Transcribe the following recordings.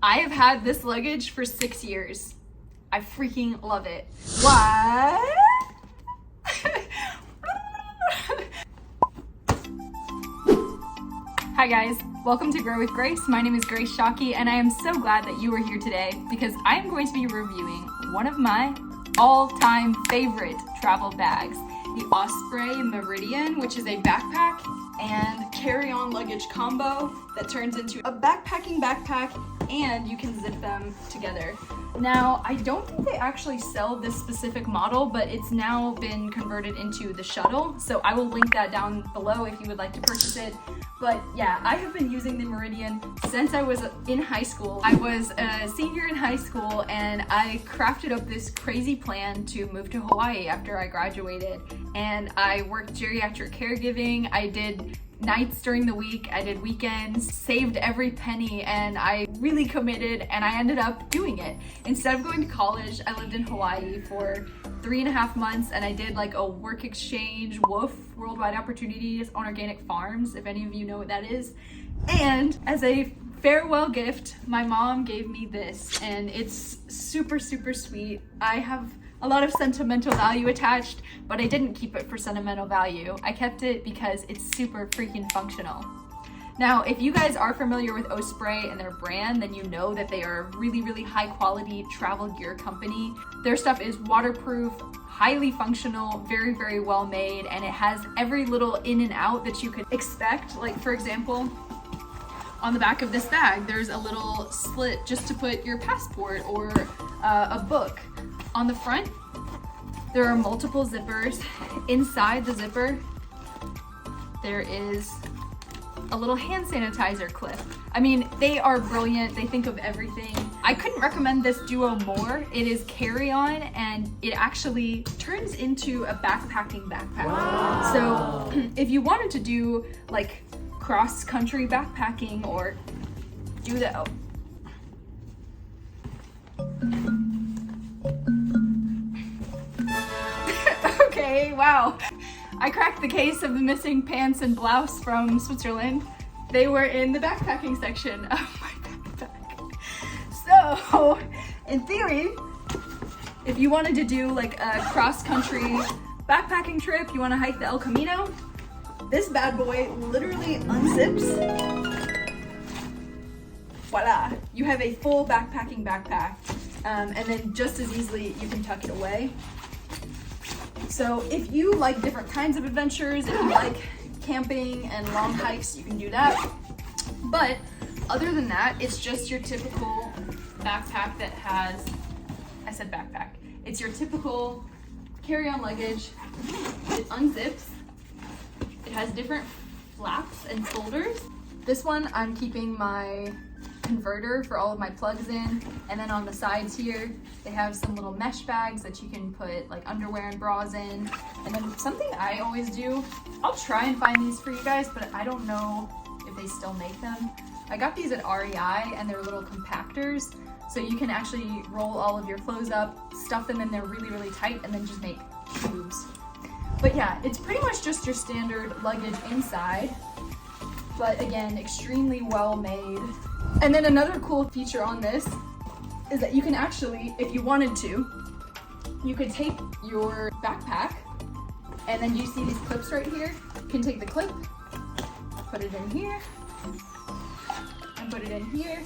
I have had this luggage for 6 years. I freaking love it. What? Hi guys, welcome to Grow with Grace. My name is Grace Shockey and I am so glad that you are here today because I am going to be reviewing one of my all-time favorite travel bags, the Osprey Meridian, which is a backpack and carry-on luggage combo that turns into a backpacking backpack and you can zip them together. Now, I don't think they actually sell this specific model, but it's now been converted into the shuttle, so I will link that down below if you would like to purchase it. But yeah, I have been using the Meridian since I was in high school. I was a senior in high school and I crafted up this crazy plan to move to Hawaii after I graduated. And I worked geriatric caregiving, I did nights during the week, I did weekends, saved every penny, and I really committed and I ended up doing it. Instead of going to college, I lived in Hawaii for 3.5 months and I did like a work exchange, WOOF, Worldwide Opportunities on Organic Farms, if any of you know what that is. And as a farewell gift, my mom gave me this and it's super, super sweet. I have a lot of sentimental value attached, but I didn't keep it for sentimental value. I kept it because it's super freaking functional. Now, if you guys are familiar with Osprey and their brand, then you know that they are a really, really high quality travel gear company. Their stuff is waterproof, highly functional, very, very well made, and it has every little in and out that you could expect. Like for example, on the back of this bag, there's a little slit just to put your passport or a book. On the front, there are multiple zippers. Inside the zipper, there is a little hand sanitizer clip. I mean, they are brilliant. They think of everything. I couldn't recommend this duo more. It is carry-on and it actually turns into a backpacking backpack. Wow. So if you wanted to do like cross-country backpacking or do the, Okay, wow. I cracked the case of the missing pants and blouse from Switzerland. They were in the backpacking section of my backpack. So, in theory, if you wanted to do like a cross-country backpacking trip, you want to hike the El Camino, this bad boy literally unzips. Voila, you have a full backpacking backpack. And then just as easily, you can tuck it away. So if you like different kinds of adventures, if you like camping and long hikes, you can do that. But other than that, it's just your typical backpack that has, I said backpack. It's your typical carry-on luggage. It unzips. It has different flaps and folders. This one, I'm keeping my converter for all of my plugs in, and then on the sides here they have some little mesh bags that you can put like underwear and bras in. And then something I always do, I'll try and find these for you guys, but I don't know if they still make them. I got these at REI and they're little compactors, so you can actually roll all of your clothes up, stuff them in there really, really tight, and then just make tubes. But yeah, it's pretty much just your standard luggage inside, but again, extremely well made. And then another cool feature on this is that you can actually, if you wanted to, you could take your backpack and then you see these clips right here. You can take the clip, put it in here, and put it in here.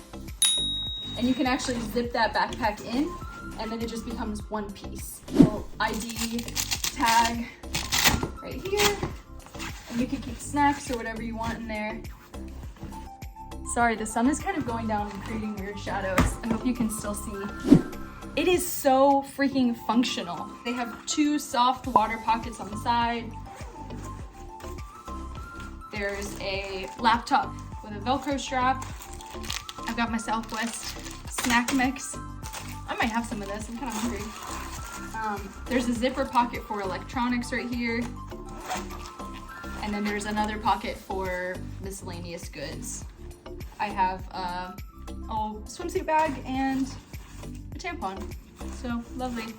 And you can actually zip that backpack in and then it just becomes one piece. Little ID tag right here. And you can keep snacks or whatever you want in there. Sorry, the sun is kind of going down and creating weird shadows. I hope you can still see. It is so freaking functional. They have 2 soft water pockets on the side. There's a laptop with a Velcro strap. I've got my Southwest snack mix. I might have some of this, I'm kind of hungry. There's a zipper pocket for electronics right here. And then there's another pocket for miscellaneous goods. I have a swimsuit bag and a tampon, so lovely.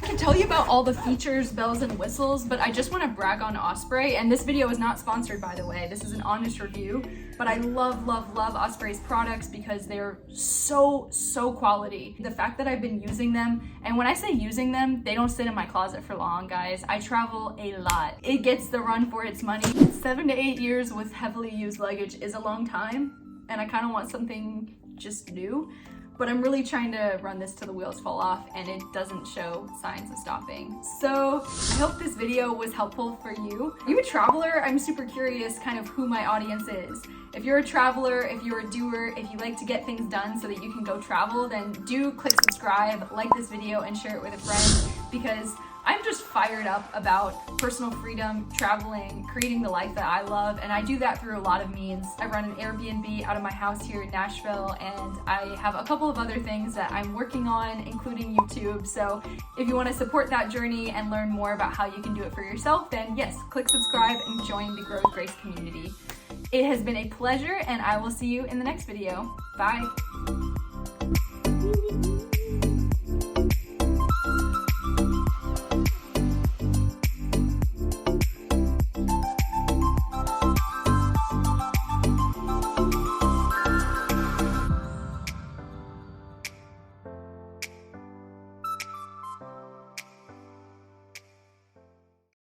I can tell you about all the features, bells, and whistles, but I just want to brag on Osprey, and this video is not sponsored, by the way. This is an honest review, but I love, love, love Osprey's products because they're so quality. The fact that I've been using them, and when I say using them, they don't sit in my closet for long, guys. I travel a lot. It gets the run for its money. 7 to 8 years with heavily used luggage is a long time, and I kind of want something just new. But I'm really trying to run this till the wheels fall off and it doesn't show signs of stopping. So I hope this video was helpful for you. Are you a traveler? I'm super curious kind of who my audience is. If you're a traveler, if you're a doer, if you like to get things done so that you can go travel, then do click subscribe, like this video, and share it with a friend, because I'm just fired up about personal freedom, traveling, creating the life that I love, and I do that through a lot of means. I run an Airbnb out of my house here in Nashville, and I have a couple of other things that I'm working on, including YouTube. So if you want to support that journey and learn more about how you can do it for yourself, then yes, click subscribe and join the Grow with Grace community. It has been a pleasure, and I will see you in the next video. Bye.